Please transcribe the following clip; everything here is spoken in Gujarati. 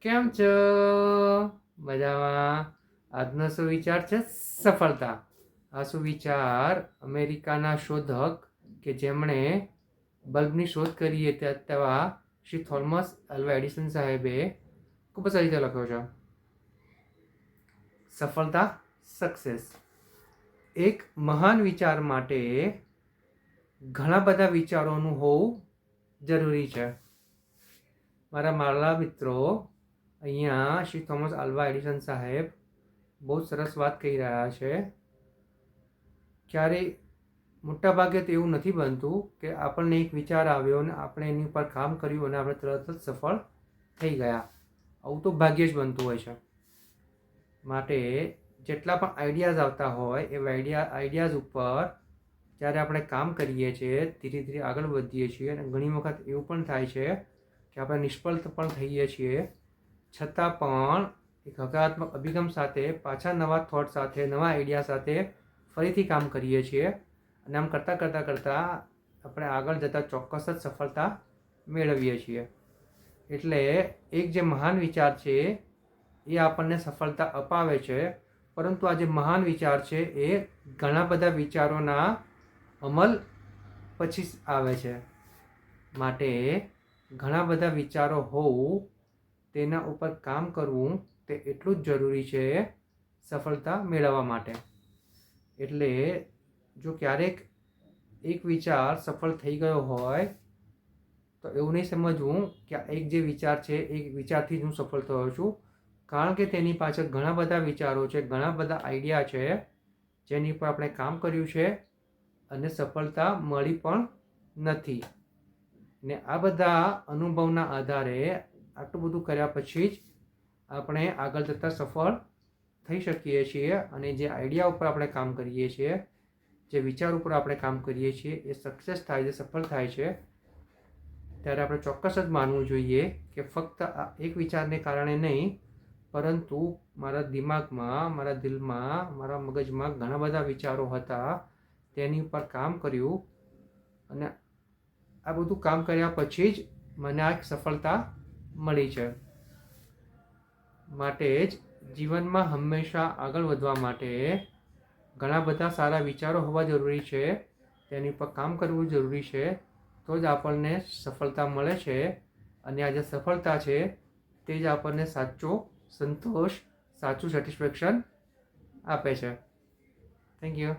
કેમ છો? મજામાં? આજનો સુવિચાર છે સફળતા. આ સુવિચાર અમેરિકાના શોધક કે જેમણે બલ્બની શોધ કરી હતી તેવા શ્રી થોમસ આલ્વા એડિસન સાહેબે ખૂબ જ રીતે લખ્યો છે. સફળતા, સક્સેસ. એક મહાન વિચાર માટે ઘણા બધા વિચારોનું હોવું જરૂરી છે. મારા મિત્રો, અહીંયા શ્રી થોમસ આલ્વા એડિસન સાહેબ બહુ સરસ વાત કહી રહ્યા છે. ક્યારેય મોટાભાગે તો એવું નથી બનતું કે આપણને એક વિચાર આવ્યો અને આપણે એની ઉપર કામ કર્યું અને આપણે તરત જ સફળ થઈ ગયા. આવું તો ભાગ્યે જ બનતું હોય છે. માટે જેટલા પણ આઈડિયાઝ આવતા હોય એ આઈડિયાઝ ઉપર જ્યારે આપણે કામ કરીએ છીએ, ધીરે ધીરે આગળ વધીએ છીએ અને ઘણી વખત એવું પણ થાય છે કે આપણે નિષ્ફળ પણ થઈએ છીએ, છતાં પણ એક હકારાત્મક અભિગમ સાથે, પાછા નવા થોટ સાથે, નવા આઈડિયા સાથે ફરીથી કામ કરીએ છીએ અને આમ કરતાં આપણે આગળ જતાં ચોક્કસ જ સફળતા મેળવીએ છીએ. એટલે એક જે મહાન વિચાર છે એ આપણને સફળતા અપાવે છે, પરંતુ આ જે મહાન વિચાર છે એ ઘણા બધા વિચારોના અમલ પછી આવે છે. માટે ઘણા બધા વિચારો હોવું, તેના ઉપર કામ કરવું તે એટલું જ જરૂરી છે સફળતા મેળવવા માટે. એટલે જો ક્યારેક એક વિચાર સફળ થઈ ગયો હોય તો એવું નહીં સમજવું કે એક જે વિચાર છે એ વિચારથી જ હું સફળ થયો છું, કારણ કે તેની પાછળ ઘણા બધા વિચારો છે, ઘણા બધા આઈડિયા છે જેની પર આપણે કામ કર્યું છે અને સફળતા મળી પણ નથી. ને આ બધા અનુભવના આધારે આટલું બધું કર્યા પછી જ આપણે આગળ જતાં સફળ થઈ શકીએ છીએ. અને જે આઈડિયા ઉપર આપણે કામ કરીએ છીએ, જે વિચાર ઉપર આપણે કામ કરીએ છીએ એ સક્સેસ થાય છે, સફળ થાય છે, ત્યારે આપણે ચોક્કસ જ માનવું જોઈએ કે ફક્ત આ એક વિચારને કારણે નહીં, પરંતુ મારા દિમાગમાં, મારા દિલમાં, મારા મગજમાં ઘણા બધા વિચારો હતા, તેની ઉપર કામ કર્યું અને આ બધું કામ કર્યા પછી જ મને આ સફળતા મળી છે. માટે જ જીવનમાં હંમેશા આગળ વધવા માટે ઘણા બધા સારા વિચારો હોવા જરૂરી છે, તેની પર કામ કરવું જરૂરી છે, તો જ આપણને સફળતા મળે છે. અને આ જે સફળતા છે તે જ આપણને સાચો સંતોષ, સાચું સેટિસ્ફેક્શન આપે છે. Thank you.